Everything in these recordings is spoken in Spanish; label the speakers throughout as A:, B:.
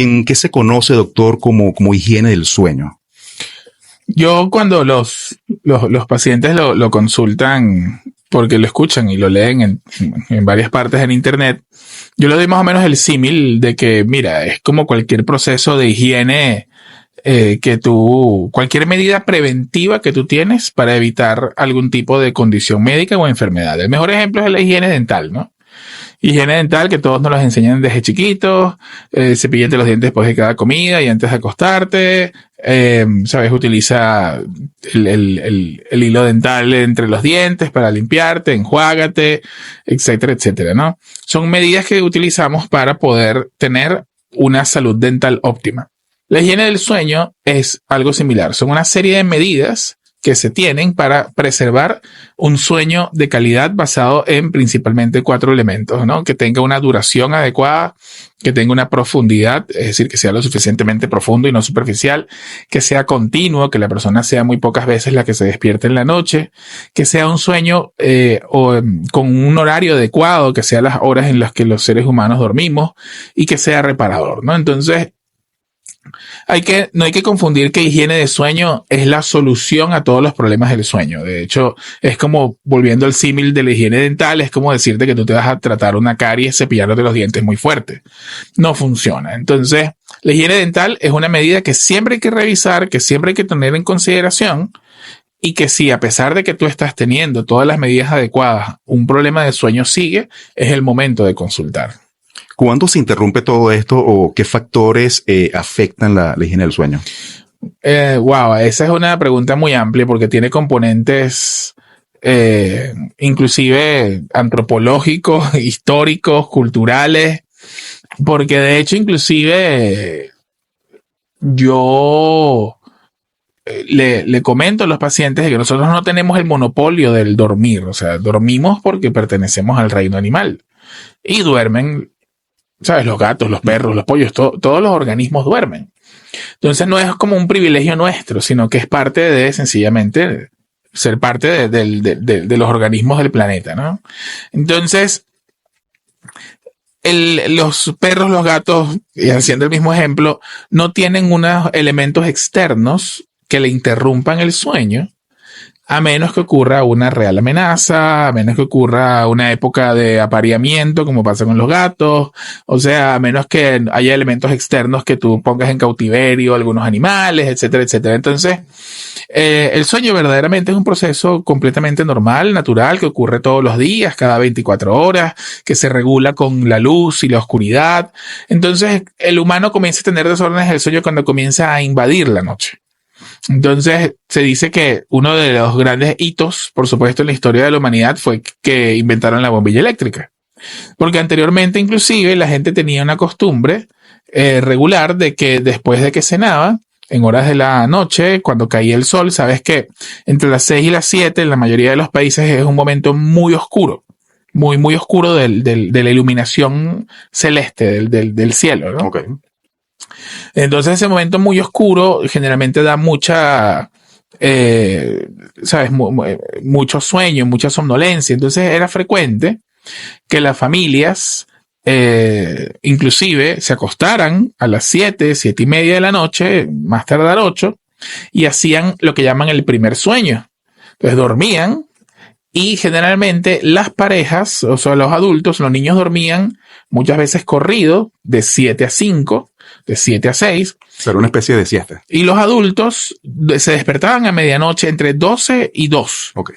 A: ¿En qué se conoce, doctor, como higiene del sueño?
B: Yo cuando los pacientes lo consultan, porque lo escuchan y lo leen en varias partes en internet, yo le doy más o menos el símil de que, mira, es como cualquier proceso de higiene cualquier medida preventiva que tú tienes para evitar algún tipo de condición médica o enfermedad. El mejor ejemplo es la higiene dental, ¿no? Higiene dental que todos nos los enseñan desde chiquitos, cepillate los dientes después de cada comida y antes de acostarte, sabes, utiliza el hilo dental entre los dientes para limpiarte, enjuágate, etcétera, etcétera, ¿no? Son medidas que utilizamos para poder tener una salud dental óptima. La higiene del sueño es algo similar. Son una serie de medidas que se tienen para preservar un sueño de calidad basado en principalmente 4 elementos, ¿no? Que tenga una duración adecuada, que tenga una profundidad, es decir, que sea lo suficientemente profundo y no superficial, que sea continuo, que la persona sea muy pocas veces la que se despierte en la noche, que sea un sueño con un horario adecuado, que sea las horas en las que los seres humanos dormimos y que sea reparador, ¿no? Entonces, no hay que confundir que higiene de sueño es la solución a todos los problemas del sueño. De hecho, es como, volviendo al símil de la higiene dental, es como decirte que tú te vas a tratar una caries cepillándote los dientes muy fuerte. No funciona. Entonces, la higiene dental es una medida que siempre hay que revisar, que siempre hay que tener en consideración, y que si a pesar de que tú estás teniendo todas las medidas adecuadas, un problema de sueño sigue, es el momento de consultar.
A: ¿Cuándo se interrumpe todo esto o qué factores afectan la higiene del sueño?
B: Wow, esa es una pregunta muy amplia porque tiene componentes inclusive antropológicos, históricos, culturales, porque de hecho inclusive yo le comento a los pacientes de que nosotros no tenemos el monopolio del dormir, o sea, dormimos porque pertenecemos al reino animal y duermen. ¿Sabes? Los gatos, los perros, los pollos, todos los organismos duermen. Entonces no es como un privilegio nuestro, sino que es parte de, sencillamente, ser parte de los organismos del planeta, ¿no? Entonces, los perros, los gatos, y haciendo el mismo ejemplo, no tienen unos elementos externos que le interrumpan el sueño, a menos que ocurra una real amenaza, a menos que ocurra una época de apareamiento, como pasa con los gatos, o sea, a menos que haya elementos externos que tú pongas en cautiverio algunos animales, etcétera, etcétera. Entonces, el sueño verdaderamente es un proceso completamente normal, natural, que ocurre todos los días, cada 24 horas, que se regula con la luz y la oscuridad. Entonces, el humano comienza a tener desórdenes del sueño cuando comienza a invadir la noche. Entonces, se dice que uno de los grandes hitos, por supuesto, en la historia de la humanidad fue que inventaron la bombilla eléctrica. Porque anteriormente, inclusive, la gente tenía una costumbre regular de que después de que cenaba, en horas de la noche, cuando caía el sol, sabes que entre las 6 y las 7, en la mayoría de los países, es un momento muy oscuro. Muy, muy oscuro de la iluminación celeste del cielo, ¿no?
A: Okay.
B: Entonces ese momento muy oscuro generalmente da mucha, ¿sabes? Mucho sueño, mucha somnolencia. Entonces era frecuente que las familias inclusive se acostaran a las 7, 7 y media de la noche, más tardar 8, y hacían lo que llaman el primer sueño. Entonces dormían y generalmente las parejas, o sea, los adultos, los niños dormían muchas veces corrido de 7 a 5, de 7 a 6.
A: Será una especie de siesta.
B: Y los adultos se despertaban a medianoche entre 12 y 2.
A: Okay.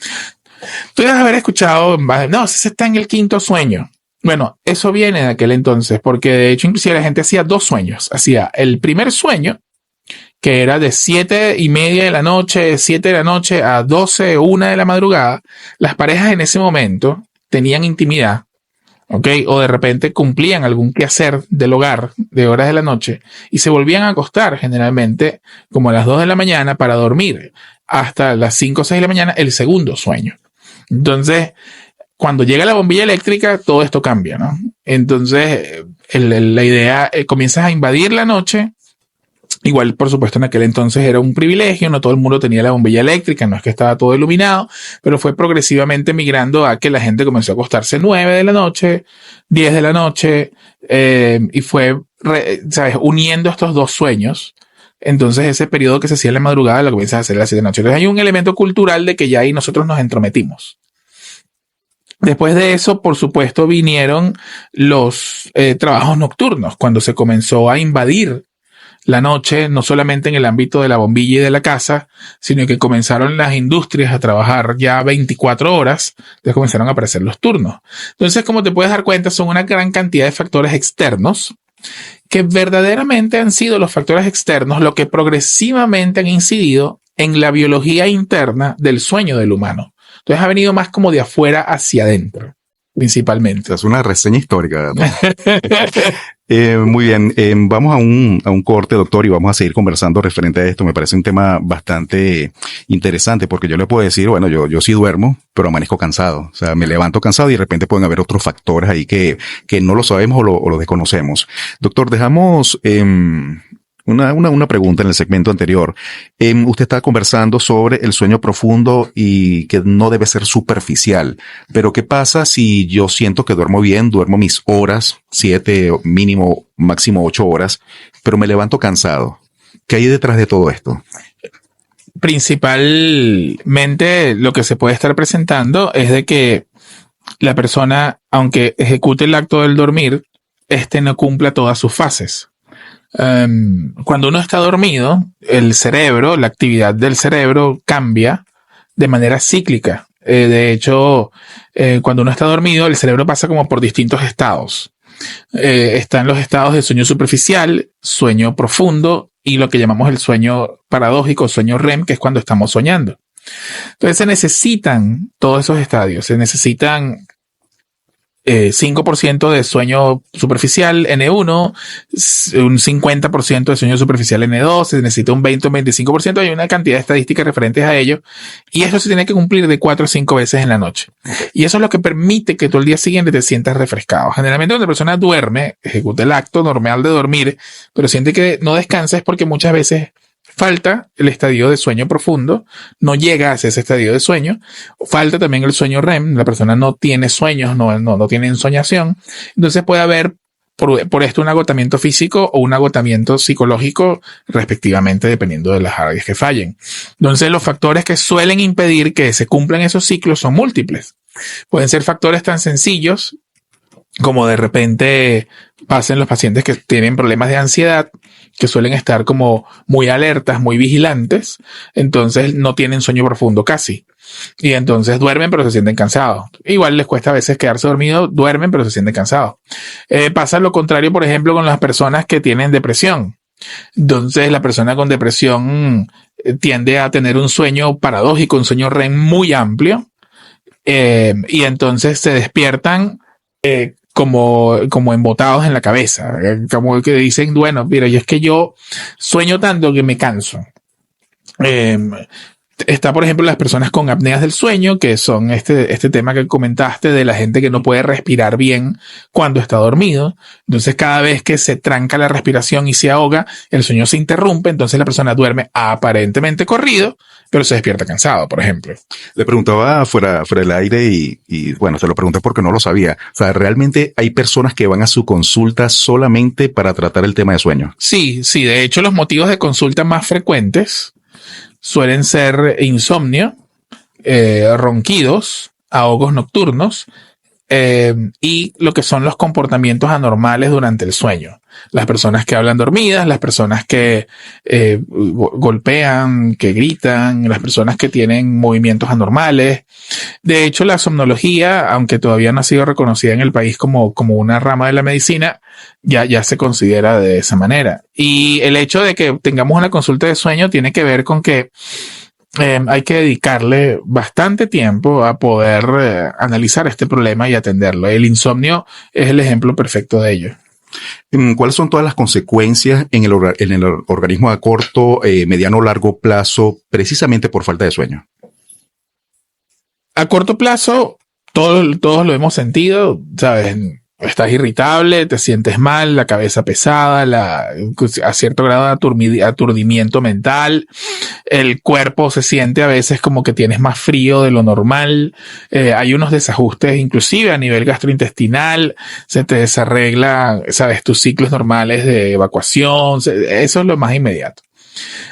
B: Tú debes haber escuchado, no, ese está en el quinto sueño. Bueno, eso viene de aquel entonces, porque de hecho inclusive la gente hacía 2 sueños. Hacía el primer sueño, que era de 7 y media de la noche, 7 de la noche a 12, 1 de la madrugada. Las parejas en ese momento tenían intimidad, ¿ok? O de repente cumplían algún quehacer del hogar de horas de la noche y se volvían a acostar generalmente como a las 2 de la mañana para dormir hasta las 5 o 6 de la mañana el segundo sueño. Entonces, cuando llega la bombilla eléctrica, todo esto cambia, ¿no? Entonces, la idea, comienzas a invadir la noche. Igual, por supuesto, en aquel entonces era un privilegio, no todo el mundo tenía la bombilla eléctrica, no es que estaba todo iluminado, pero fue progresivamente migrando a que la gente comenzó a acostarse 9 de la noche, 10 de la noche, y fue ¿sabes? Uniendo estos dos sueños. Entonces ese periodo que se hacía en la madrugada lo comienzas a hacer a las 7 de la noche. Entonces hay un elemento cultural de que ya ahí nosotros nos entrometimos. Después de eso, por supuesto, vinieron los trabajos nocturnos, cuando se comenzó a invadir la noche, no solamente en el ámbito de la bombilla y de la casa, sino que comenzaron las industrias a trabajar ya 24 horas, entonces comenzaron a aparecer los turnos. Entonces, como te puedes dar cuenta, son una gran cantidad de factores externos que verdaderamente han sido los factores externos lo que progresivamente han incidido en la biología interna del sueño del humano. Entonces ha venido más como de afuera hacia adentro, principalmente.
A: Es una reseña histórica, ¿no? Muy bien, vamos a un corte, doctor, y vamos a seguir conversando referente a esto. Me parece un tema bastante interesante porque yo le puedo decir, bueno, yo sí duermo, pero amanezco cansado. O sea, me levanto cansado y de repente pueden haber otros factores ahí que no lo sabemos o lo desconocemos. Doctor, dejamos una pregunta en el segmento anterior. Usted estaba conversando sobre el sueño profundo y que no debe ser superficial. Pero ¿qué pasa si yo siento que duermo bien, duermo mis horas, 7, mínimo, máximo 8 horas, pero me levanto cansado? ¿Qué hay detrás de todo esto?
B: Principalmente lo que se puede estar presentando es de que la persona, aunque ejecute el acto del dormir, no cumpla todas sus fases. Cuando uno está dormido, el cerebro, la actividad del cerebro cambia de manera cíclica. De hecho, cuando uno está dormido, el cerebro pasa como por distintos estados. Están los estados de sueño superficial, sueño profundo y lo que llamamos el sueño paradójico, sueño REM, que es cuando estamos soñando. Entonces se necesitan todos esos estadios, se necesitan 5% de sueño superficial N1, un 50% de sueño superficial N2, se necesita un 20 o 25%, hay una cantidad de estadísticas referentes a ello, y eso se tiene que cumplir de 4 o 5 veces en la noche. Y eso es lo que permite que tú al día siguiente te sientas refrescado. Generalmente cuando la persona duerme, ejecuta el acto normal de dormir, pero siente que no descansa es porque muchas veces falta el estadio de sueño profundo, no llega hacia ese estadio de sueño, falta también el sueño REM, la persona no tiene sueños, no tiene ensoñación, entonces puede haber por esto un agotamiento físico o un agotamiento psicológico respectivamente dependiendo de las áreas que fallen. Entonces los factores que suelen impedir que se cumplan esos ciclos son múltiples. Pueden ser factores tan sencillos como de repente pasen los pacientes que tienen problemas de ansiedad, que suelen estar como muy alertas, muy vigilantes, entonces no tienen sueño profundo casi. Y entonces duermen pero se sienten cansados. Igual les cuesta a veces quedarse dormidos, duermen pero se sienten cansados. Pasa lo contrario, por ejemplo, con las personas que tienen depresión. Entonces la persona con depresión tiende a tener un sueño paradójico, un sueño REM muy amplio, y entonces se despiertan como embotados en la cabeza, como que dicen, bueno, mira, y es que yo sueño tanto que me canso. Está, por ejemplo, las personas con apneas del sueño, que son este tema que comentaste de la gente que no puede respirar bien cuando está dormido. Entonces, cada vez que se tranca la respiración y se ahoga, el sueño se interrumpe, entonces la persona duerme aparentemente corrido, pero se despierta cansado, por ejemplo.
A: Le preguntaba fuera del aire y bueno, te lo pregunté porque no lo sabía. O sea, ¿realmente hay personas que van a su consulta solamente para tratar el tema de sueño?
B: Sí. De hecho, los motivos de consulta más frecuentes suelen ser insomnio, ronquidos, ahogos nocturnos, y lo que son los comportamientos anormales durante el sueño. Las personas que hablan dormidas, las personas que golpean, que gritan, las personas que tienen movimientos anormales. De hecho, la somnología, aunque todavía no ha sido reconocida en el país como una rama de la medicina, ya se considera de esa manera. Y el hecho de que tengamos una consulta de sueño tiene que ver con que hay que dedicarle bastante tiempo a poder analizar este problema y atenderlo. El insomnio es el ejemplo perfecto de ello.
A: ¿Cuáles son todas las consecuencias en el organismo a corto, mediano o largo plazo, precisamente por falta de sueño?
B: A corto plazo, todos lo hemos sentido, ¿sabes? estás irritable, te sientes mal, la cabeza pesada, a cierto grado de aturdimiento mental, el cuerpo se siente a veces como que tienes más frío de lo normal, hay unos desajustes inclusive a nivel gastrointestinal, se te desarregla, sabes, tus ciclos normales de evacuación, eso es lo más inmediato.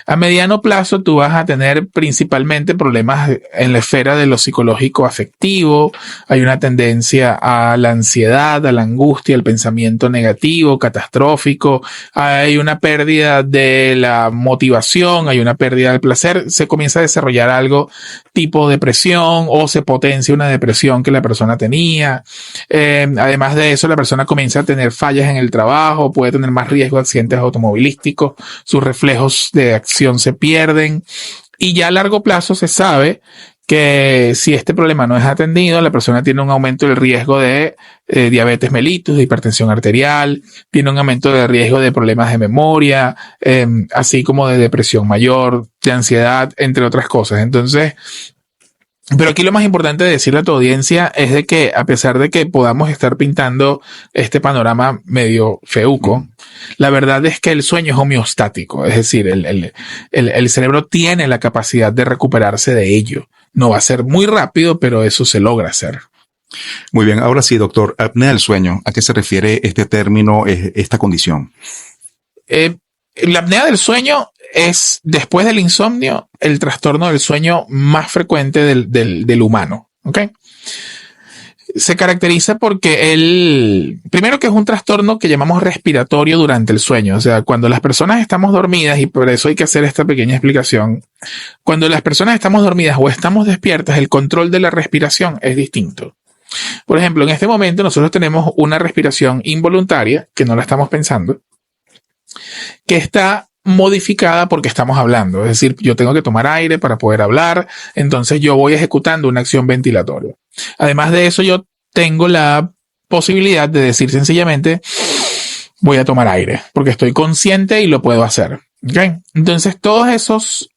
B: A mediano plazo tú vas a tener principalmente problemas en la esfera de lo psicológico afectivo, hay una tendencia a la ansiedad, a la angustia, al pensamiento negativo, catastrófico, hay una pérdida de la motivación, hay una pérdida del placer, se comienza a desarrollar algo tipo depresión o se potencia una depresión que la persona tenía. Además de eso, la persona comienza a tener fallas en el trabajo, puede tener más riesgo de accidentes automovilísticos, sus reflejos de acción se pierden y ya a largo plazo se sabe que si este problema no es atendido, la persona tiene un aumento del riesgo de diabetes mellitus, de hipertensión arterial, tiene un aumento del riesgo de problemas de memoria, así como de depresión mayor, de ansiedad, entre otras cosas. Entonces, pero aquí lo más importante de decirle a tu audiencia es de que a pesar de que podamos estar pintando este panorama medio feuco, la verdad es que el sueño es homeostático, es decir, el cerebro tiene la capacidad de recuperarse de ello. No va a ser muy rápido, pero eso se logra hacer.
A: Muy bien, ahora sí, doctor, apnea del sueño, ¿a qué se refiere este término, esta condición?
B: La apnea del sueño es, después del insomnio, el trastorno del sueño más frecuente del humano. ¿Ok? Se caracteriza porque primero que es un trastorno que llamamos respiratorio durante el sueño. O sea, cuando las personas estamos dormidas, y por eso hay que hacer esta pequeña explicación, cuando las personas estamos dormidas o estamos despiertas, el control de la respiración es distinto. Por ejemplo, en este momento nosotros tenemos una respiración involuntaria, que no la estamos pensando, que está modificada porque estamos hablando. Es decir, yo tengo que tomar aire para poder hablar, entonces yo voy ejecutando una acción ventilatoria. Además de eso, yo tengo la posibilidad de decir sencillamente, voy a tomar aire, porque estoy consciente y lo puedo hacer. ¿Okay? Entonces, todos esos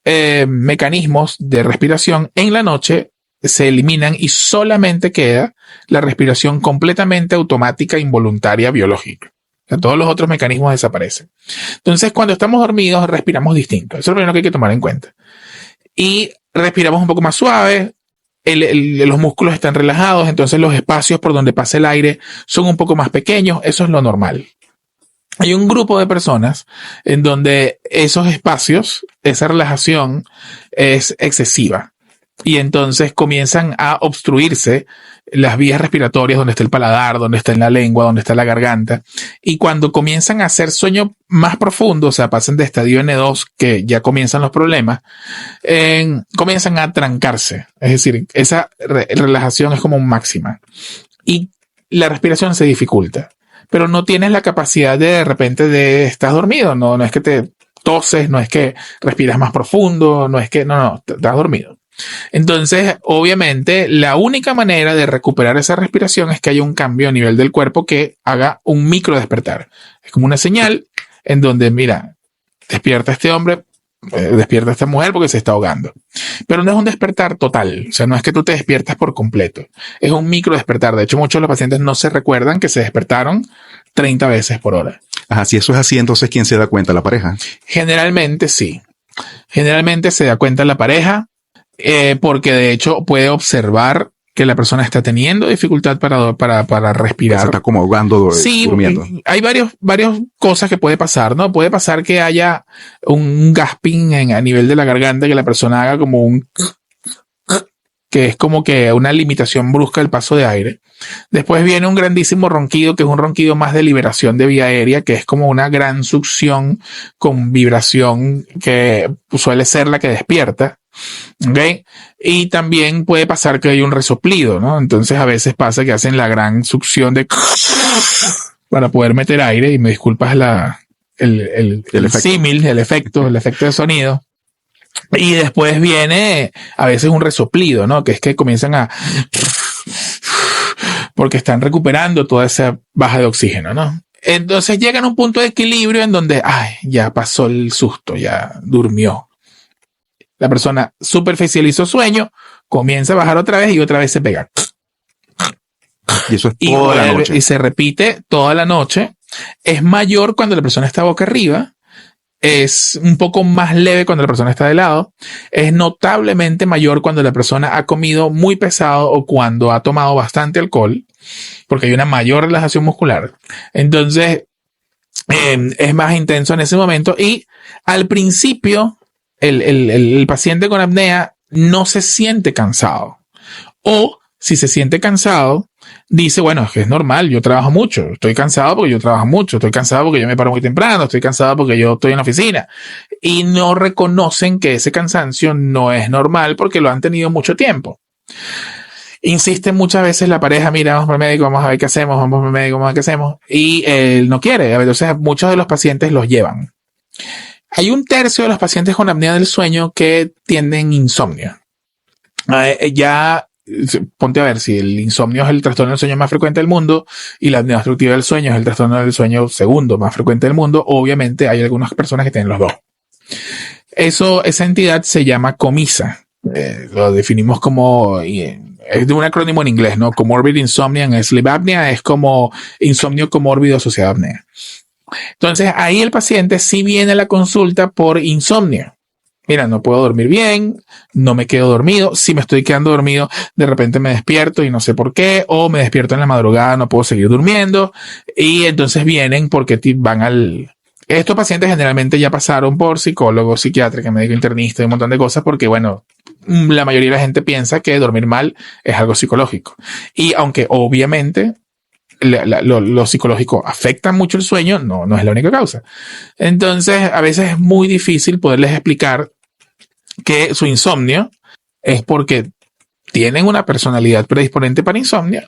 B: mecanismos de respiración en la noche se eliminan y solamente queda la respiración completamente automática, involuntaria, biológica. O sea, todos los otros mecanismos desaparecen. Entonces, cuando estamos dormidos, respiramos distinto. Eso es lo primero que hay que tomar en cuenta. Y respiramos un poco más suave. Los músculos están relajados, entonces los espacios por donde pasa el aire son un poco más pequeños. Eso es lo normal. Hay un grupo de personas en donde esos espacios, esa relajación es excesiva. Y entonces comienzan a obstruirse las vías respiratorias donde está el paladar, donde está en la lengua, donde está la garganta. Y cuando comienzan a hacer sueño más profundo, o sea, pasan de estadio N2, que ya comienzan los problemas, comienzan a trancarse. Es decir, esa relajación es como máxima. Y la respiración se dificulta. Pero no tienes la capacidad de repente de estás dormido. No es que te toses, no es que respiras más profundo, no, estás dormido. Entonces, obviamente, la única manera de recuperar esa respiración es que haya un cambio a nivel del cuerpo que haga un micro despertar. Es como una señal en donde, mira, despierta este hombre, despierta esta mujer porque se está ahogando. Pero no es un despertar total. O sea, no es que tú te despiertas por completo. Es un micro despertar. De hecho, muchos de los pacientes no se recuerdan que se despertaron 30 veces por hora.
A: Ajá, si eso es así, entonces, ¿quién se da cuenta? ¿La pareja?
B: Generalmente sí. Generalmente se da cuenta la pareja. Porque de hecho puede observar que la persona está teniendo dificultad para respirar.
A: Se está como ahogando,
B: sí,
A: durmiendo.
B: Hay varias cosas que puede pasar, ¿no? Puede pasar que haya un gasping a nivel de la garganta, que la persona haga como que es como que una limitación brusca del paso de aire. Después viene un grandísimo ronquido, que es un ronquido más de liberación de vía aérea, que es como una gran succión con vibración que suele ser la que despierta. ¿Okay? Y también puede pasar que hay un resoplido, ¿no? Entonces a veces pasa que hacen la gran succión de para poder meter aire, y me disculpas el símil, el efecto de sonido. Y después viene a veces un resoplido, ¿no? Que es que comienzan a porque están recuperando toda esa baja de oxígeno, ¿no? Entonces llegan a un punto de equilibrio en donde, ya pasó el susto, ya durmió. La persona superficializó sueño, comienza a bajar otra vez y otra vez se pega.
A: Y eso es toda la noche.
B: Y se repite toda la noche. Es mayor cuando la persona está boca arriba. Es un poco más leve cuando la persona está de lado. Es notablemente mayor cuando la persona ha comido muy pesado o cuando ha tomado bastante alcohol, porque hay una mayor relajación muscular. Entonces, es más intenso en ese momento. Y al principio, el paciente con apnea no se siente cansado. O si se siente cansado, dice, bueno, es que es normal, yo trabajo mucho, estoy cansado porque yo trabajo mucho, estoy cansado porque yo me paro muy temprano, estoy cansado porque yo estoy en la oficina. Y no reconocen que ese cansancio no es normal porque lo han tenido mucho tiempo. Insiste muchas veces la pareja, mira, vamos al médico, vamos a ver qué hacemos, vamos al médico, vamos a ver qué hacemos. Y él no quiere. Entonces muchos de los pacientes los llevan. Hay 1/3 de los pacientes con apnea del sueño que tienen insomnio. Ya ponte a ver, si el insomnio es el trastorno del sueño más frecuente del mundo y la apnea obstructiva del sueño es el trastorno del sueño segundo más frecuente del mundo, obviamente hay algunas personas que tienen los dos. Esa entidad se llama COMISA. Lo definimos como, es de un acrónimo en inglés, ¿no? Comorbid Insomnia and Sleep Apnea es como insomnio comórbido asociado a apnea. Entonces ahí el paciente sí viene a la consulta por insomnio. Mira, no puedo dormir bien, no me quedo dormido. Si me estoy quedando dormido, de repente me despierto y no sé por qué, o me despierto en la madrugada, no puedo seguir durmiendo. Y entonces vienen porque van al... Estos pacientes generalmente ya pasaron por psicólogo, psiquiatra, médico internista y un montón de cosas porque, bueno, la mayoría de la gente piensa que dormir mal es algo psicológico. Y aunque obviamente lo psicológico afecta mucho el sueño, no es la única causa. Entonces, a veces es muy difícil poderles explicar que su insomnio es porque tienen una personalidad predisponente para insomnio,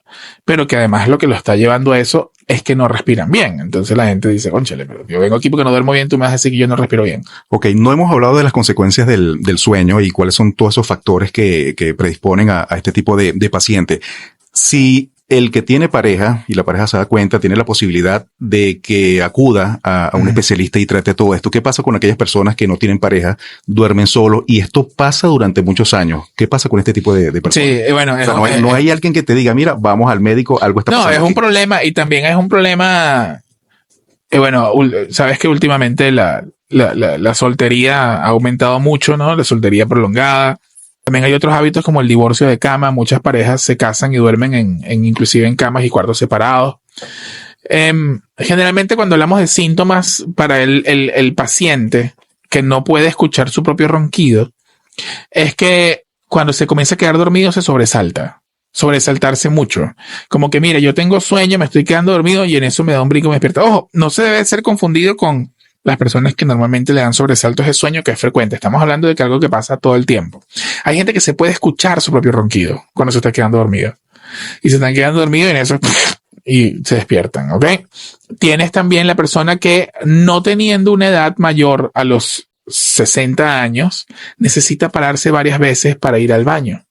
B: pero que además lo que lo está llevando a eso es que no respiran bien. Entonces la gente dice, cónchale, pero yo vengo aquí porque no duermo bien, tú me vas a decir que yo no respiro bien.
A: Ok, no hemos hablado de las consecuencias del sueño y cuáles son todos esos factores que predisponen a este tipo de paciente. Si el que tiene pareja y la pareja se da cuenta, tiene la posibilidad de que acuda a un especialista y trate todo esto. ¿Qué pasa con aquellas personas que no tienen pareja, duermen solos y esto pasa durante muchos años? ¿Qué pasa con este tipo de personas?
B: Sí, bueno,
A: o sea, no hay alguien que te diga, mira, vamos al médico, algo está pasando.
B: No, es
A: aquí.
B: un problema y también es un problema. Bueno, sabes que últimamente la soltería ha aumentado mucho, ¿no? La soltería prolongada. También hay otros hábitos como el divorcio de cama. Muchas parejas se casan y duermen inclusive en camas y cuartos separados. Generalmente cuando hablamos de síntomas para el paciente que no puede escuchar su propio ronquido, es que cuando se comienza a quedar dormido se sobresaltarse mucho. Como que, mira, yo tengo sueño, me estoy quedando dormido y en eso me da un brinco y me despierta. Ojo, no se debe ser confundido con las personas que normalmente le dan sobresaltos de sueño, que es frecuente. Estamos hablando de que algo que pasa todo el tiempo. Hay gente que se puede escuchar su propio ronquido cuando se está quedando dormido. Y se están quedando dormidos y en eso y se despiertan, ¿ok? Tienes también la persona que no teniendo una edad mayor a los 60 años, necesita pararse varias veces para ir al baño.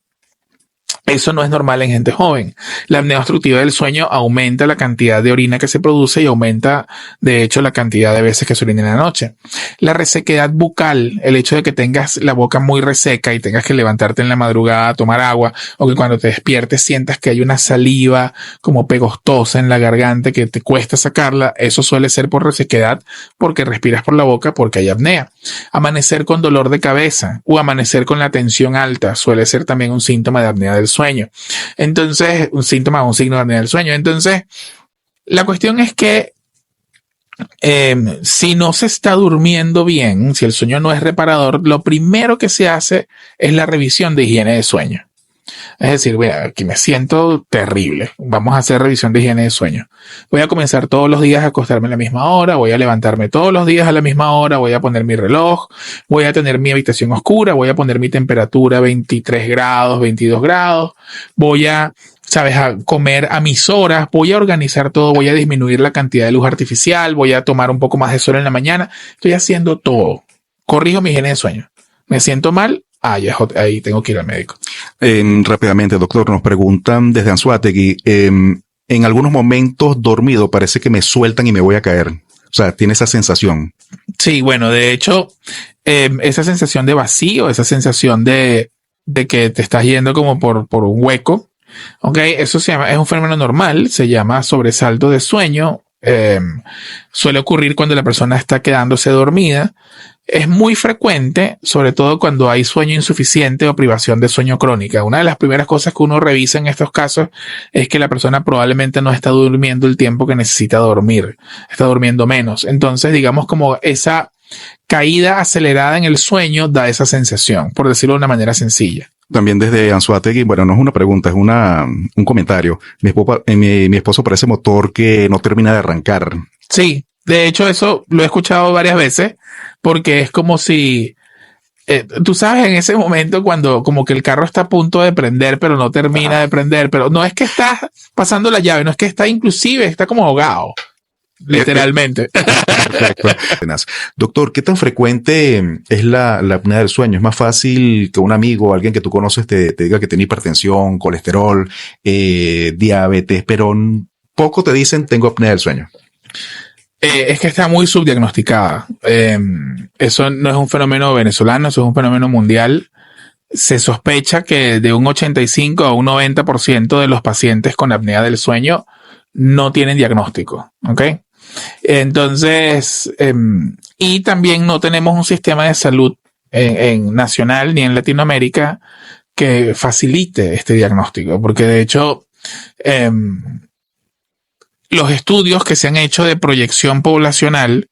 B: Eso no es normal en gente joven. La apnea obstructiva del sueño aumenta la cantidad de orina que se produce y aumenta, de hecho, la cantidad de veces que se orina en la noche. La resequedad bucal, el hecho de que tengas la boca muy reseca y tengas que levantarte en la madrugada a tomar agua, o que cuando te despiertes sientas que hay una saliva como pegostosa en la garganta que te cuesta sacarla, eso suele ser por resequedad, porque respiras por la boca, porque hay apnea. Amanecer con dolor de cabeza o amanecer con la tensión alta suele ser también un síntoma de apnea del sueño. Entonces, un signo de apnea del sueño. Entonces, la cuestión es que si no se está durmiendo bien, si el sueño no es reparador, lo primero que se hace es la revisión de higiene de sueño. Es decir, mira, aquí me siento terrible. Vamos a hacer revisión de higiene de sueño. Voy a comenzar todos los días a acostarme a la misma hora, voy a levantarme todos los días a la misma hora, voy a poner mi reloj, voy a tener mi habitación oscura, voy a poner mi temperatura 23 grados, 22 grados, voy a, a comer a mis horas, voy a organizar todo, voy a disminuir la cantidad de luz artificial, voy a tomar un poco más de sol en la mañana. Estoy haciendo todo. Corrijo mi higiene de sueño. Me siento mal. Ya, ahí tengo que ir al médico.
A: Rápidamente, doctor, nos preguntan desde Anzoátegui, en algunos momentos dormido parece que me sueltan y me voy a caer. O sea, tiene esa sensación.
B: Sí, bueno, de hecho, esa sensación de vacío, esa sensación de que te estás yendo como por un hueco, ¿Ok? Eso es un fenómeno normal, se llama sobresalto de sueño. Suele ocurrir cuando la persona está quedándose dormida. Es muy frecuente, sobre todo cuando hay sueño insuficiente o privación de sueño crónica. Una de las primeras cosas que uno revisa en estos casos es que la persona probablemente no está durmiendo el tiempo que necesita dormir, está durmiendo menos. Entonces, digamos, como esa caída acelerada en el sueño da esa sensación, por decirlo de una manera sencilla.
A: También desde Anzoátegui, bueno, no es una pregunta, es un comentario. Mi esposo parece motor que no termina de arrancar.
B: Sí, de hecho eso lo he escuchado varias veces porque es como si, tú sabes, en ese momento cuando como que el carro está a punto de prender pero no termina de prender, pero no es que está pasando la llave, no es que está como ahogado. Literalmente.
A: Perfecto. Doctor, ¿qué tan frecuente es la apnea del sueño? ¿Es más fácil que un amigo o alguien que tú conoces te diga que tiene hipertensión, colesterol, diabetes, pero poco te dicen tengo apnea del sueño?
B: Es que está muy subdiagnosticada. Eso no es un fenómeno venezolano, eso es un fenómeno mundial. Se sospecha que de un 85 a un 90% de los pacientes con apnea del sueño no tienen diagnóstico, ¿ok? Entonces, y también no tenemos un sistema de salud en nacional ni en Latinoamérica que facilite este diagnóstico, porque de hecho, los estudios que se han hecho de proyección poblacional,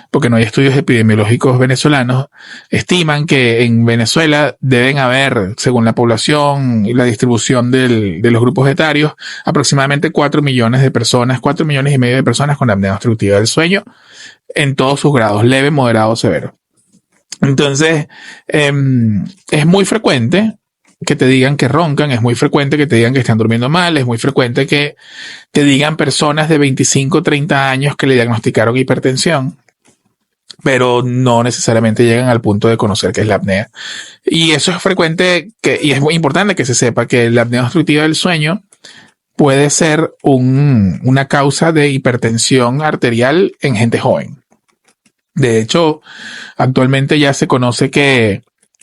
B: porque no hay estudios epidemiológicos venezolanos, estiman que en Venezuela deben haber, según la población y la distribución de los grupos etarios, aproximadamente 4 millones de personas, 4 millones y medio de personas con apnea obstructiva del sueño en todos sus grados, leve, moderado, severo. Entonces, es muy frecuente que te digan que roncan, es muy frecuente que te digan que están durmiendo mal, es muy frecuente que te digan personas de 25, 30 años que le diagnosticaron hipertensión, pero no necesariamente llegan al punto de conocer qué es la apnea. Y eso es frecuente y es muy importante que se sepa que la apnea obstructiva del sueño puede ser una causa de hipertensión arterial en gente joven. De hecho, actualmente ya se conoce que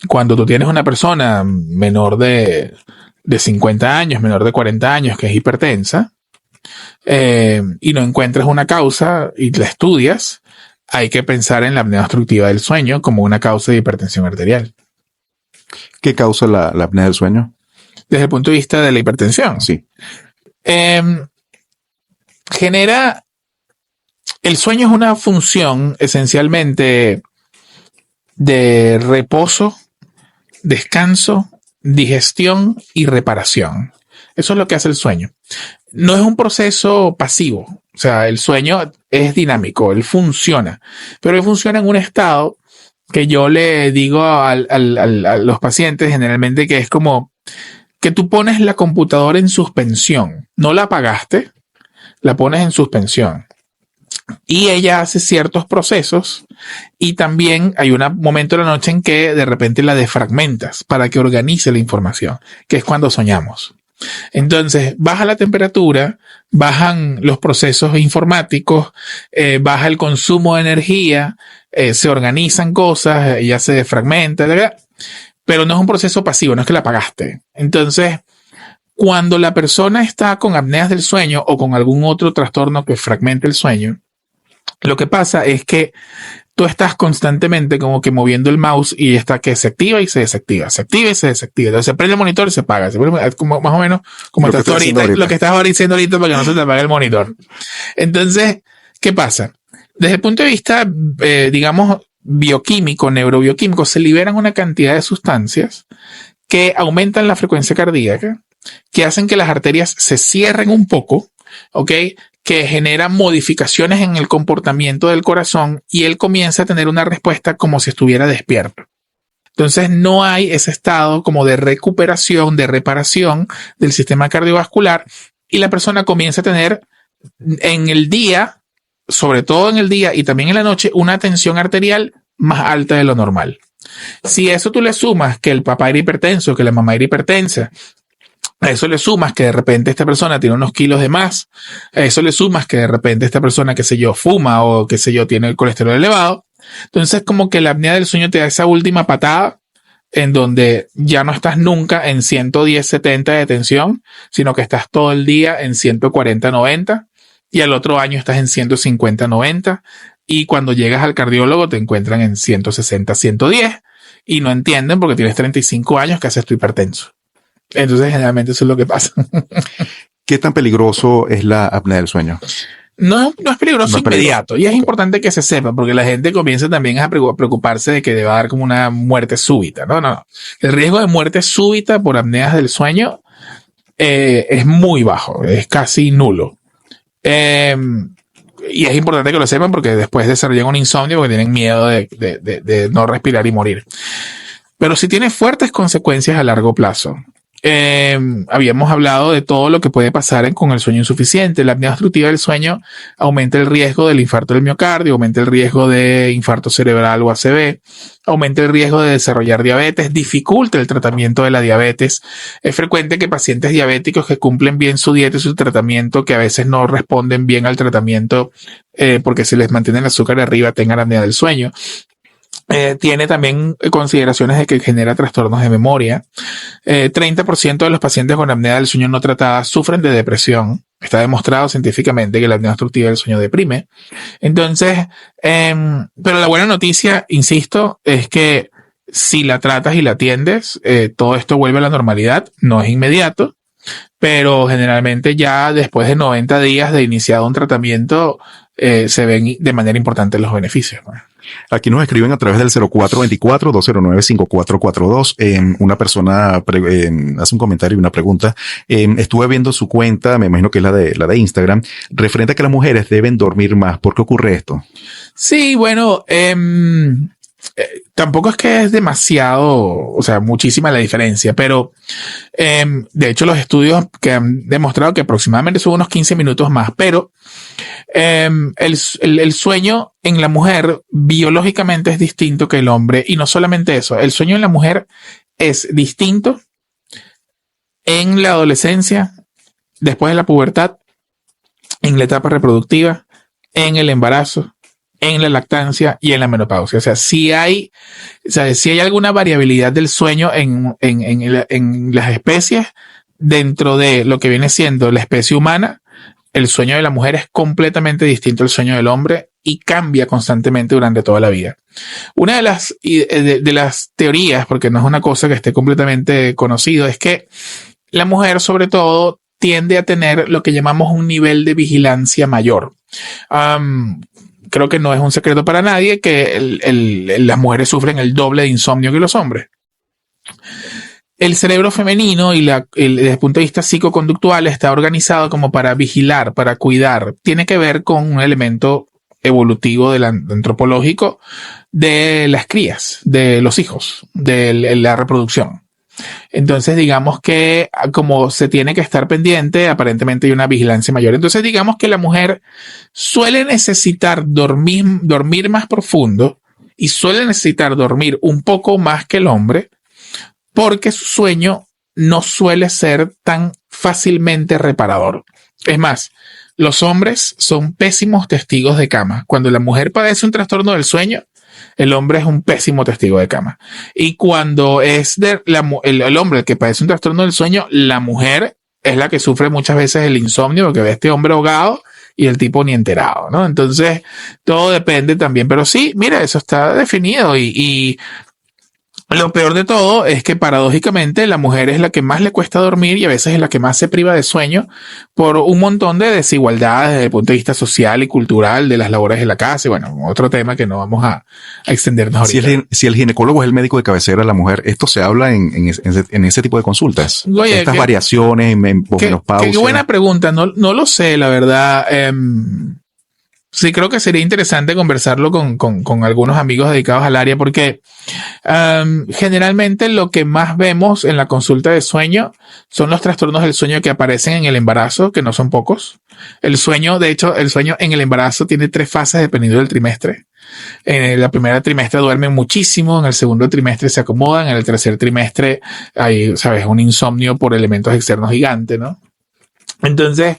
B: cuando tú tienes una persona menor de 50 años, menor de 40 años, que es hipertensa, y no encuentras una causa y la estudias, hay que pensar en la apnea obstructiva del sueño como una causa de hipertensión arterial.
A: ¿Qué causa la apnea del sueño?
B: Desde el punto de vista de la hipertensión.
A: Sí.
B: El sueño es una función esencialmente de reposo, descanso, digestión y reparación. Eso es lo que hace el sueño. No es un proceso pasivo. O sea, el sueño es dinámico, él funciona, pero él funciona en un estado que yo le digo a los pacientes generalmente que es como que tú pones la computadora en suspensión. No la apagaste, la pones en suspensión. Y ella hace ciertos procesos y también hay un momento de la noche en que de repente la defragmentas para que organice la información, que es cuando soñamos. Entonces, baja la temperatura, bajan los procesos informáticos, baja el consumo de energía, se organizan cosas, ya se defragmenta, ¿verdad? Pero no es un proceso pasivo, no es que la apagaste. Entonces, cuando la persona está con apneas del sueño o con algún otro trastorno que fragmente el sueño, lo que pasa es que tú estás constantemente como que moviendo el mouse y está que se activa y se desactiva, se activa y se desactiva. Entonces se prende el monitor y se apaga. Como, más o menos como lo que estás diciendo ahorita para que no se te apague el monitor. Entonces, ¿qué pasa? Desde el punto de vista, digamos, bioquímico, neurobioquímico, se liberan una cantidad de sustancias que aumentan la frecuencia cardíaca, que hacen que las arterias se cierren un poco, ¿ok? Que generan modificaciones en el comportamiento del corazón y él comienza a tener una respuesta como si estuviera despierto. Entonces no hay ese estado como de recuperación, de reparación del sistema cardiovascular y la persona comienza a tener en el día, sobre todo en el día y también en la noche, una tensión arterial más alta de lo normal. Si a eso tú le sumas que el papá era hipertenso, que la mamá era hipertensa, a eso le sumas que de repente esta persona tiene unos kilos de más, a eso le sumas que de repente esta persona, qué sé yo, fuma o qué sé yo, tiene el colesterol elevado, entonces como que la apnea del sueño te da esa última patada en donde ya no estás nunca en 110-70 de tensión, sino que estás todo el día en 140-90 y al otro año estás en 150-90 y cuando llegas al cardiólogo te encuentran en 160-110 y no entienden porque tienes 35 años que haces tu hipertenso. Entonces generalmente eso es lo que pasa.
A: ¿Qué tan peligroso es la apnea del sueño?
B: No es peligroso
A: No es
B: inmediato. Y es importante que se sepa, porque la gente comienza también a preocuparse de que deba dar como una muerte súbita. No. El riesgo de muerte súbita por apneas del sueño es muy bajo, es casi nulo. Y es importante que lo sepan porque después desarrollan un insomnio porque tienen miedo de no respirar y morir. Pero sí tiene fuertes consecuencias a largo plazo. Habíamos hablado de todo lo que puede pasar con el sueño insuficiente. La apnea obstructiva del sueño aumenta el riesgo del infarto del miocardio, aumenta el riesgo de infarto cerebral o ACV, aumenta el riesgo de desarrollar diabetes, dificulta el tratamiento de la diabetes. Es frecuente que pacientes diabéticos que cumplen bien su dieta y su tratamiento, que a veces no responden bien al tratamiento porque se les mantiene el azúcar arriba, tengan apnea del sueño. Tiene también consideraciones de que genera trastornos de memoria. 30% de los pacientes con apnea del sueño no tratada sufren de depresión. Está demostrado científicamente que la apnea obstructiva del sueño deprime. Entonces, pero la buena noticia, insisto, es que si la tratas y la atiendes, todo esto vuelve a la normalidad. No es inmediato, pero generalmente ya después de 90 días de iniciado un tratamiento, se ven de manera importante los beneficios, ¿no?
A: Aquí nos escriben a través del 0424-209-5442. Una persona hace un comentario y una pregunta. Estuve viendo su cuenta, me imagino que es la de Instagram, referente a que las mujeres deben dormir más. ¿Por qué ocurre esto?
B: Sí, bueno, tampoco es que es demasiado, o sea, muchísima la diferencia, pero de hecho los estudios que han demostrado que aproximadamente son unos 15 minutos más, pero el sueño en la mujer biológicamente es distinto que el hombre, y no solamente eso, el sueño en la mujer es distinto en la adolescencia, después de la pubertad, en la etapa reproductiva, en el embarazo, en la lactancia y en la menopausia. O sea, si hay alguna variabilidad del sueño en las especies, dentro de lo que viene siendo la especie humana, el sueño de la mujer es completamente distinto al sueño del hombre y cambia constantemente durante toda la vida. Una de las teorías, porque no es una cosa que esté completamente conocido, es que la mujer, sobre todo, tiende a tener lo que llamamos un nivel de vigilancia mayor. Creo que no es un secreto para nadie que las mujeres sufren el doble de insomnio que los hombres. El cerebro femenino desde el punto de vista psicoconductual está organizado como para vigilar, para cuidar. Tiene que ver con un elemento evolutivo antropológico de las crías, de los hijos, de la reproducción. Entonces, digamos que como se tiene que estar pendiente, aparentemente hay una vigilancia mayor. Entonces, digamos que la mujer suele necesitar dormir más profundo y suele necesitar dormir un poco más que el hombre, porque su sueño no suele ser tan fácilmente reparador. Es más, los hombres son pésimos testigos de cama. Cuando la mujer padece un trastorno del sueño, el hombre es un pésimo testigo de cama. Y cuando es el hombre el que padece un trastorno del sueño, la mujer es la que sufre muchas veces el insomnio, porque ve a este hombre ahogado y el tipo ni enterado, ¿no? Entonces, todo depende también. Pero sí, mira, eso está definido y lo peor de todo es que paradójicamente la mujer es la que más le cuesta dormir y a veces es la que más se priva de sueño por un montón de desigualdades desde el punto de vista social y cultural de las labores de la casa. Y bueno, otro tema que no vamos a extendernos ahorita.
A: Si el ginecólogo es el médico de cabecera de la mujer, ¿esto se habla en ese tipo de consultas?
B: Oye,
A: estas variaciones en menopausia.
B: Qué buena pregunta. No lo sé, la verdad. Sí, creo que sería interesante conversarlo con algunos amigos dedicados al área porque generalmente lo que más vemos en la consulta de sueño son los trastornos del sueño que aparecen en el embarazo, que no son pocos. El sueño en el embarazo tiene 3 fases dependiendo del trimestre. En la primera trimestre duermen muchísimo, en el segundo trimestre se acomodan, en el tercer trimestre hay, sabes, un insomnio por elementos externos gigante, ¿no? Entonces,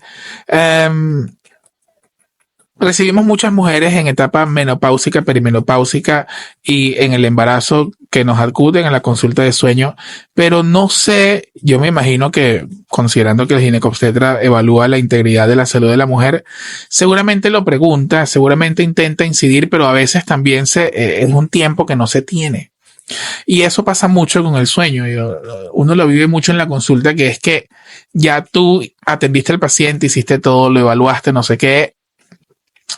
B: recibimos muchas mujeres en etapa menopáusica, perimenopáusica y en el embarazo que nos acuden a la consulta de sueño, pero no sé, yo me imagino que considerando que el ginecobstetra evalúa la integridad de la salud de la mujer, seguramente lo pregunta, seguramente intenta incidir, pero a veces también es un tiempo que no se tiene. Y eso pasa mucho con el sueño. Uno lo vive mucho en la consulta, que es que ya tú atendiste al paciente, hiciste todo, lo evaluaste, no sé qué,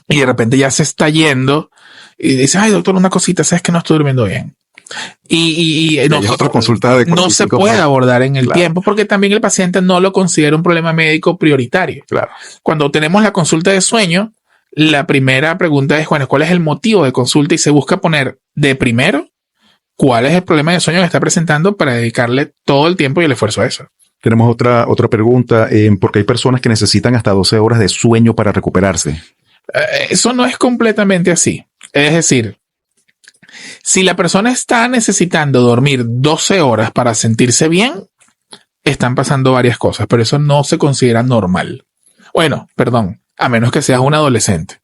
B: y de repente ya se está yendo y dices, ay doctor, una cosita, sabes que no estoy durmiendo bien. Y no,
A: otra consulta de
B: no se puede abordar en el tiempo porque también el paciente no lo considera un problema médico prioritario.
A: Claro.
B: Cuando tenemos la consulta de sueño, la primera pregunta es, bueno, ¿cuál es el motivo de consulta? Y se busca poner de primero cuál es el problema de sueño que está presentando para dedicarle todo el tiempo y el esfuerzo a eso.
A: Tenemos otra pregunta, porque hay personas que necesitan hasta 12 horas de sueño para recuperarse.
B: Eso no es completamente así. Es decir, si la persona está necesitando dormir 12 horas para sentirse bien, están pasando varias cosas, pero eso no se considera normal. Bueno, perdón, a menos que seas un adolescente.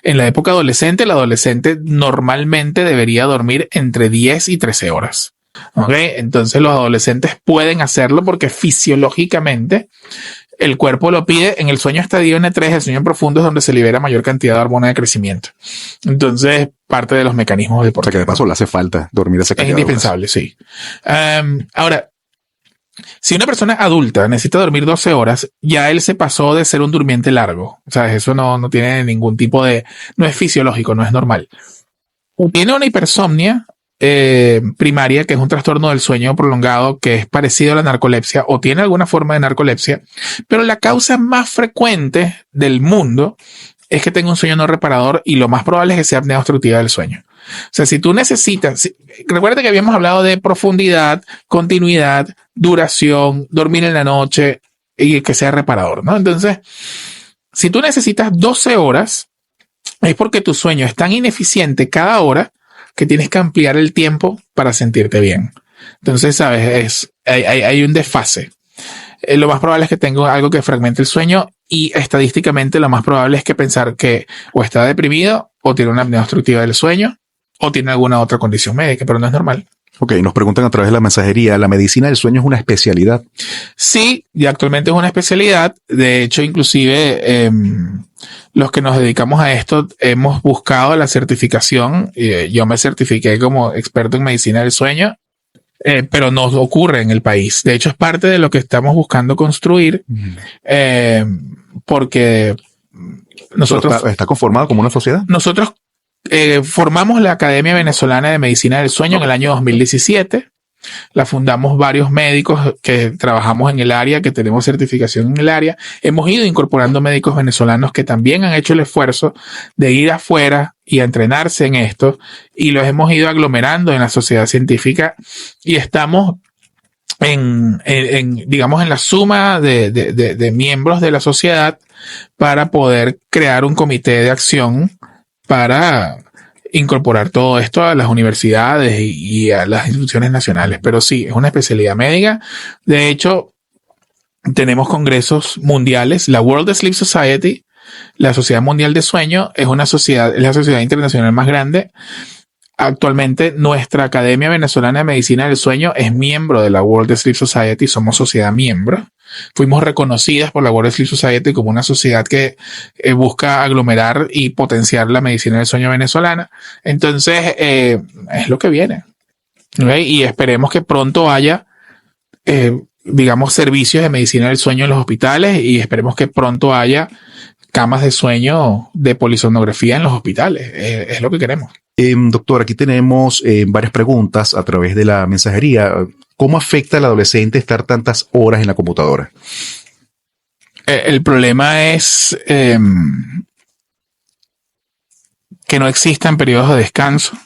B: En la época adolescente, el adolescente normalmente debería dormir entre 10 y 13 horas. ¿Ok? Entonces los adolescentes pueden hacerlo porque fisiológicamente el cuerpo lo pide. En el sueño estadio N3, el sueño profundo, es donde se libera mayor cantidad de hormona de crecimiento. Entonces, parte de los mecanismos del por qué.
A: O sea, que de paso le hace falta dormir esa cantidad.
B: Es indispensable, sí. Ahora, si una persona adulta necesita dormir 12 horas, ya él se pasó de ser un durmiente largo. O sea, eso no tiene ningún tipo de... No es fisiológico, no es normal. Tiene una hipersomnia primaria, que es un trastorno del sueño prolongado que es parecido a la narcolepsia o tiene alguna forma de narcolepsia, pero la causa más frecuente del mundo es que tenga un sueño no reparador y lo más probable es que sea apnea obstructiva del sueño. O sea, si tú necesitas, recuerda que habíamos hablado de profundidad, continuidad, duración, dormir en la noche y que sea reparador, ¿no? Entonces, si tú necesitas 12 horas, es porque tu sueño es tan ineficiente cada hora que tienes que ampliar el tiempo para sentirte bien. Entonces, sabes, hay un desfase. Lo más probable es que tenga algo que fragmente el sueño y estadísticamente lo más probable es que pensar que o está deprimido o tiene una apnea obstructiva del sueño o tiene alguna otra condición médica, pero no es normal.
A: Ok, nos preguntan a través de la mensajería, ¿la medicina del sueño es una especialidad?
B: Sí, y actualmente es una especialidad. De hecho, inclusive los que nos dedicamos a esto hemos buscado la certificación. Yo me certifiqué como experto en medicina del sueño, pero no ocurre en el país. De hecho, es parte de lo que estamos buscando construir, porque nosotros...
A: ¿Está conformado como una sociedad?
B: Nosotros formamos la Academia Venezolana de Medicina del Sueño en el año 2017. La fundamos varios médicos que trabajamos en el área, que tenemos certificación en el área. Hemos ido incorporando médicos venezolanos que también han hecho el esfuerzo de ir afuera y a entrenarse en esto, y los hemos ido aglomerando en la sociedad científica y estamos digamos, en la suma de miembros de la sociedad para poder crear un comité de acción para incorporar todo esto a las universidades y a las instituciones nacionales. Pero sí, es una especialidad médica. De hecho, tenemos congresos mundiales. La World Sleep Society, la Sociedad Mundial de Sueño, es la sociedad internacional más grande. Actualmente, nuestra Academia Venezolana de Medicina del Sueño es miembro de la World Sleep Society. Somos sociedad miembro. Fuimos reconocidas por la World Sleep Society como una sociedad que busca aglomerar y potenciar la medicina del sueño venezolana. Entonces, es lo que viene. ¿Okay? Y esperemos que pronto haya, digamos, servicios de medicina del sueño en los hospitales y esperemos que pronto haya camas de sueño de polisomnografía en los hospitales. Es lo que queremos.
A: Doctor, aquí tenemos varias preguntas a través de la mensajería. ¿Cómo afecta al adolescente estar tantas horas en la computadora?
B: El problema es que no existan periodos de descanso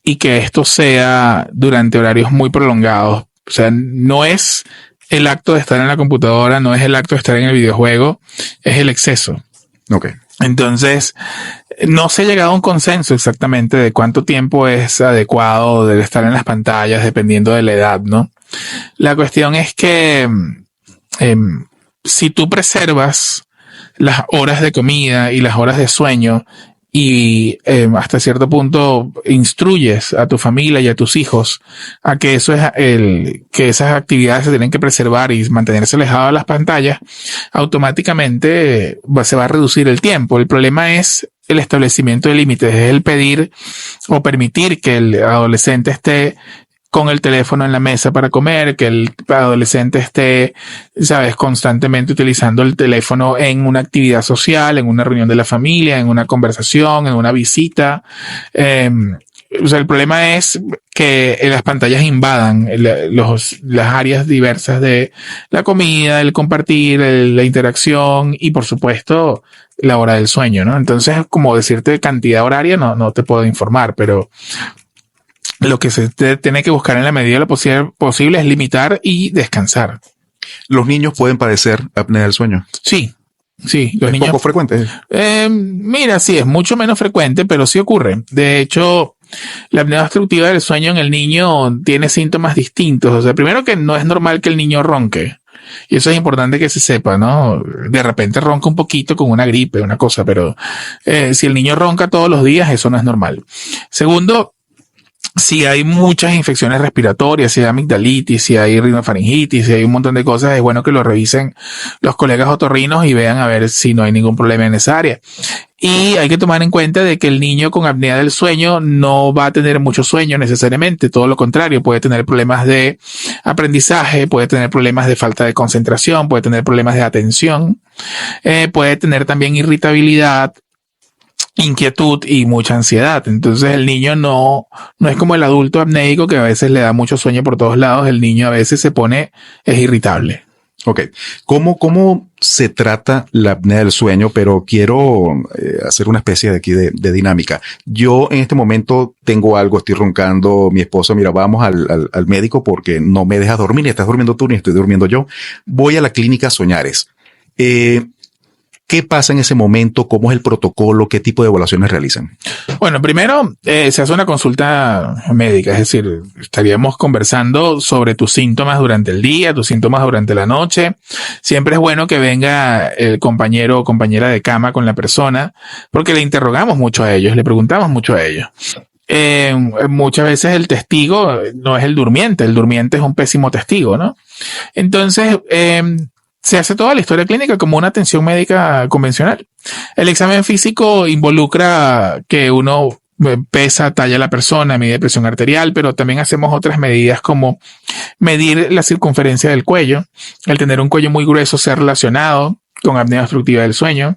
B: y que esto sea durante horarios muy prolongados. O sea, no es el acto de estar en la computadora, no es el acto de estar en el videojuego, es el exceso.
A: Okay.
B: Entonces, no se ha llegado a un consenso exactamente de cuánto tiempo es adecuado de estar en las pantallas, dependiendo de la edad, ¿no? La cuestión es que si tú preservas las horas de comida y las horas de sueño y hasta cierto punto instruyes a tu familia y a tus hijos a que que esas actividades se tienen que preservar y mantenerse alejados de las pantallas, automáticamente se va a reducir el tiempo. El problema es el establecimiento de límites, es el pedir o permitir que el adolescente esté con el teléfono en la mesa para comer, que el adolescente esté, sabes, constantemente utilizando el teléfono en una actividad social, en una reunión de la familia, en una conversación, en una visita. O sea, el problema es que las pantallas invadan las áreas diversas de la comida, el compartir, la interacción y, por supuesto, la hora del sueño, ¿no? Entonces, como decirte cantidad horaria, no te puedo informar, pero lo que se tiene que buscar en la medida de lo posible es limitar y descansar.
A: ¿Los niños pueden padecer apnea del sueño?
B: Sí. Sí, los
A: ¿Es
B: niños.
A: poco frecuente?
B: Mira, sí, es mucho menos frecuente, pero sí ocurre. De hecho, la apnea obstructiva del sueño en el niño tiene síntomas distintos. O sea, primero que no es normal que el niño ronque. Y eso es importante que se sepa, ¿no? De repente ronca un poquito con una gripe, una cosa, pero si el niño ronca todos los días, eso no es normal. Segundo, si hay muchas infecciones respiratorias, si hay amigdalitis, si hay rinofaringitis, si hay un montón de cosas, es bueno que lo revisen los colegas otorrinos y vean a ver si no hay ningún problema en esa área. Y hay que tomar en cuenta de que el niño con apnea del sueño no va a tener mucho sueño necesariamente, todo lo contrario, puede tener problemas de aprendizaje, puede tener problemas de falta de concentración, puede tener problemas de atención, puede tener también irritabilidad, inquietud y mucha ansiedad. Entonces el niño no es como el adulto apnéico que a veces le da mucho sueño por todos lados. El niño a veces es irritable.
A: Ok. ¿Cómo se trata la apnea del sueño? Pero quiero hacer una especie de aquí de dinámica. Yo en este momento tengo algo, estoy roncando, mi esposo, mira, vamos al médico porque no me dejas dormir, ni estás durmiendo tú, ni estoy durmiendo yo. Voy a la clínica Soñares. ¿Qué pasa en ese momento? ¿Cómo es el protocolo? ¿Qué tipo de evaluaciones realizan?
B: Bueno, primero se hace una consulta médica, es decir, estaríamos conversando sobre tus síntomas durante el día, tus síntomas durante la noche. Siempre es bueno que venga el compañero o compañera de cama con la persona, porque le interrogamos mucho a ellos, le preguntamos mucho a ellos. Muchas veces el testigo no es el durmiente es un pésimo testigo, ¿no? Entonces, se hace toda la historia clínica como una atención médica convencional. El examen físico involucra que uno pesa, talla a la persona, mide presión arterial, pero también hacemos otras medidas como medir la circunferencia del cuello. El tener un cuello muy grueso se ha relacionado con apnea obstructiva del sueño.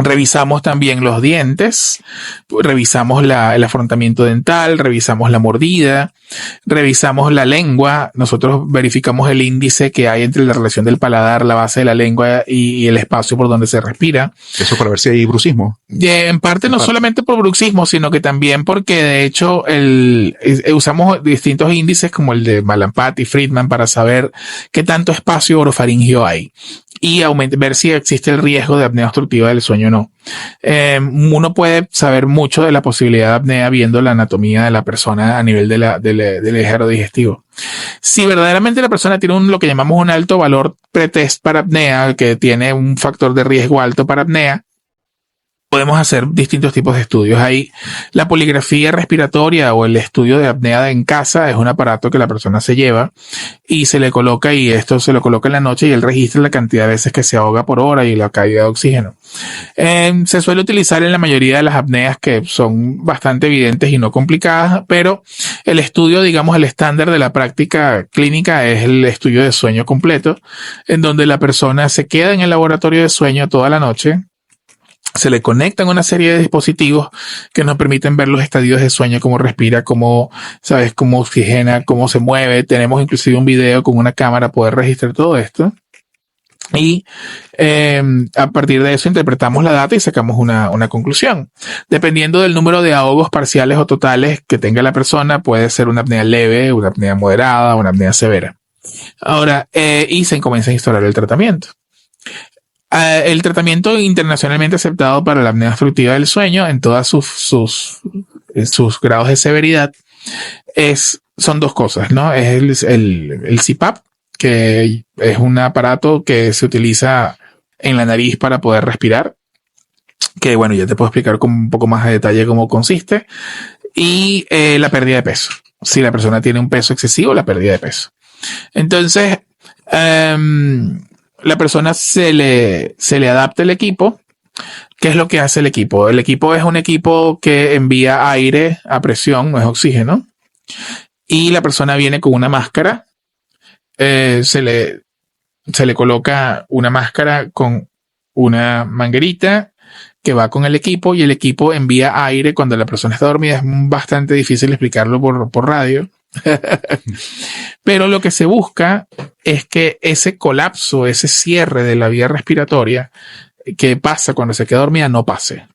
B: Revisamos también los dientes, revisamos el afrontamiento dental, revisamos la mordida, revisamos la lengua. Nosotros verificamos el índice que hay entre la relación del paladar, la base de la lengua y el espacio por donde se respira.
A: Eso para ver si hay bruxismo.
B: En parte no solamente por bruxismo, sino que también porque de hecho usamos distintos índices como el de Mallampati y Friedman para saber qué tanto espacio orofaringio hay y ver si existe el riesgo de apnea obstructiva del sueño o no. Uno puede saber mucho de la posibilidad de apnea viendo la anatomía de la persona a nivel del eje aerodigestivo. Si verdaderamente la persona tiene lo que llamamos un alto valor pretest para apnea, que tiene un factor de riesgo alto para apnea, podemos hacer distintos tipos de estudios. Ahí la poligrafía respiratoria o el estudio de apnea en casa es un aparato que la persona se lleva y se le coloca, y esto se lo coloca en la noche y él registra la cantidad de veces que se ahoga por hora y la caída de oxígeno. Se suele utilizar en la mayoría de las apneas que son bastante evidentes y no complicadas, pero el estudio, digamos, el estándar de la práctica clínica es el estudio de sueño completo, en donde la persona se queda en el laboratorio de sueño toda la noche. Se le conectan una serie de dispositivos que nos permiten ver los estadios de sueño, cómo respira, cómo oxigena, cómo se mueve. Tenemos inclusive un video con una cámara para poder registrar todo esto. Y a partir de eso interpretamos la data y sacamos una conclusión. Dependiendo del número de ahogos parciales o totales que tenga la persona, puede ser una apnea leve, una apnea moderada, una apnea severa. Ahora, y se comienza a instaurar el tratamiento. El tratamiento internacionalmente aceptado para la apnea obstructiva del sueño en todas sus grados de severidad son dos cosas, ¿no? Es el CPAP, que es un aparato que se utiliza en la nariz para poder respirar. Que bueno, ya te puedo explicar con un poco más de detalle cómo consiste. Y la pérdida de peso. Si la persona tiene un peso excesivo, la pérdida de peso. Entonces, la persona se le adapta el equipo. ¿Qué es lo que hace el equipo? El equipo es un equipo que envía aire a presión, no es oxígeno. Y la persona viene con una máscara. Se le coloca una máscara con una manguerita que va con el equipo, y el equipo envía aire cuando la persona está dormida. Es bastante difícil explicarlo por radio. Pero lo que se busca es que ese colapso, ese cierre de la vía respiratoria que pasa cuando se queda dormida, no pase.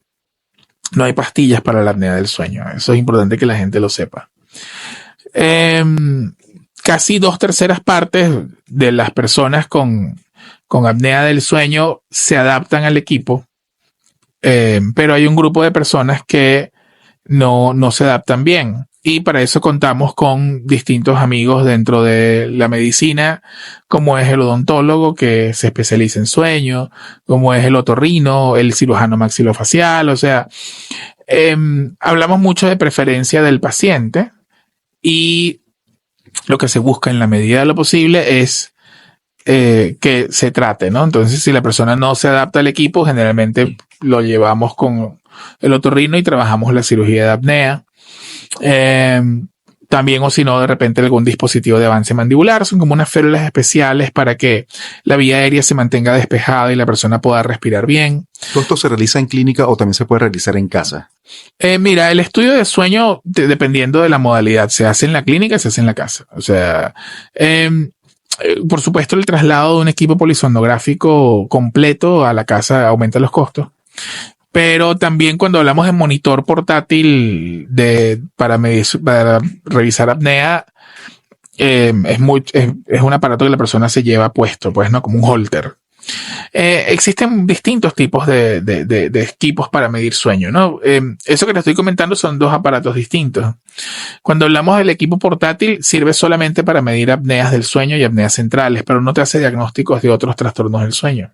B: No hay pastillas para la apnea del sueño. Eso es importante que la gente lo sepa. Casi 2/3 partes de las personas con apnea del sueño se adaptan al equipo. Pero hay un grupo de personas que no se adaptan bien. Y para eso contamos con distintos amigos dentro de la medicina, como es el odontólogo, que se especializa en sueño, como es el otorrino, el cirujano maxilofacial. O sea, hablamos mucho de preferencia del paciente, y lo que se busca en la medida de lo posible es que se trate, ¿no? Entonces, si la persona no se adapta al equipo, generalmente lo llevamos con el otorrino y trabajamos la cirugía de apnea. También, o si no, de repente algún dispositivo de avance mandibular. Son como unas férulas especiales para que la vía aérea se mantenga despejada y la persona pueda respirar bien.
A: ¿Todo esto se realiza en clínica o también se puede realizar en casa?
B: Mira, el estudio de sueño, dependiendo de la modalidad, se hace en la clínica, se hace en la casa. O sea, por supuesto, el traslado de un equipo polisonográfico completo a la casa aumenta los costos. Pero también cuando hablamos de monitor portátil para revisar apnea, es un aparato que la persona se lleva puesto, pues, ¿no? Como un holter. Existen distintos tipos de equipos para medir sueño, ¿no? Eso que te estoy comentando son 2 aparatos distintos. Cuando hablamos del equipo portátil, sirve solamente para medir apneas del sueño y apneas centrales, pero no te hace diagnósticos de otros trastornos del sueño.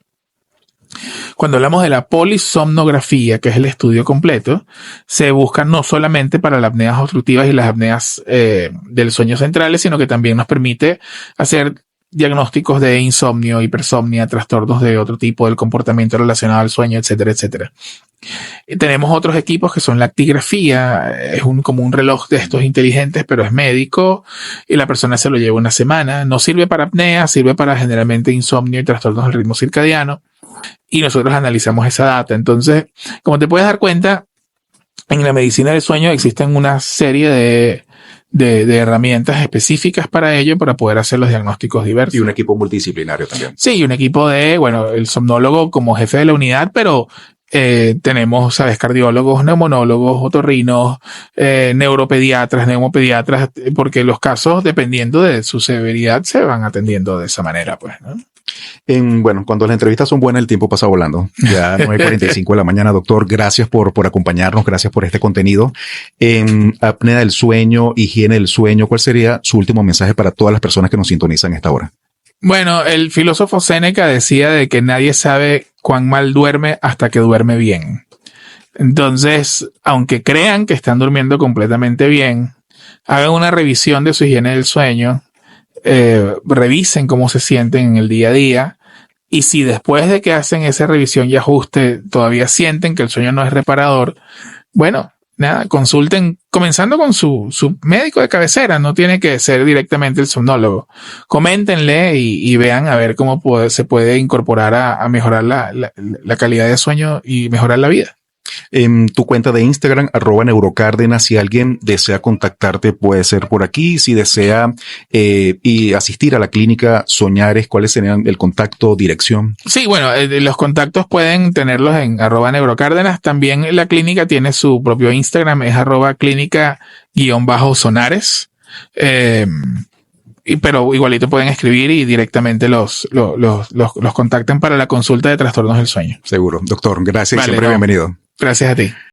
B: Cuando hablamos de la polisomnografía, que es el estudio completo, se busca no solamente para las apneas obstructivas y las apneas del sueño centrales, sino que también nos permite hacer diagnósticos de insomnio, hipersomnia, trastornos de otro tipo del comportamiento relacionado al sueño, etcétera, etcétera. Y tenemos otros equipos que son la actigrafía, es como un reloj de estos inteligentes, pero es médico y la persona se lo lleva una semana. No sirve para apnea, sirve para generalmente insomnio y trastornos del ritmo circadiano. Y nosotros analizamos esa data. Entonces, como te puedes dar cuenta, en la medicina del sueño existen una serie de herramientas específicas para ello, para poder hacer los diagnósticos diversos.
A: Y un equipo multidisciplinario también.
B: Sí, un equipo el somnólogo como jefe de la unidad, pero tenemos, ¿sabes? Cardiólogos, neumonólogos, otorrinos, neuropediatras, neumopediatras, porque los casos, dependiendo de su severidad, se van atendiendo de esa manera, pues, ¿no?
A: Bueno, cuando las entrevistas son buenas, el tiempo pasa volando. Ya 9:45 de la mañana, doctor. Gracias por acompañarnos. Gracias por este contenido. En apnea del sueño, higiene del sueño, ¿cuál sería su último mensaje para todas las personas que nos sintonizan a esta hora?
B: Bueno, el filósofo Séneca decía de que nadie sabe cuán mal duerme hasta que duerme bien. Entonces, aunque crean que están durmiendo completamente bien, hagan una revisión de su higiene del sueño. Revisen cómo se sienten en el día a día, y si después de que hacen esa revisión y ajuste todavía sienten que el sueño no es reparador, bueno, nada, consulten, comenzando con su médico de cabecera. No tiene que ser directamente el somnólogo. Coméntenle y vean a ver cómo se puede incorporar a mejorar la calidad de sueño y mejorar la vida.
A: En tu cuenta de Instagram, @neurocárdenas, si alguien desea contactarte, puede ser por aquí. Si desea y asistir a la clínica Soñares, ¿cuáles serían el contacto, dirección?
B: Sí, bueno, los contactos pueden tenerlos en @neurocárdenas. También la clínica tiene su propio Instagram, es @clínica_sonares. Pero igualito pueden escribir y directamente los contactan para la consulta de trastornos del sueño.
A: Seguro. Doctor, gracias.
B: Vale,
A: Siempre bienvenido.
B: Gracias a ti.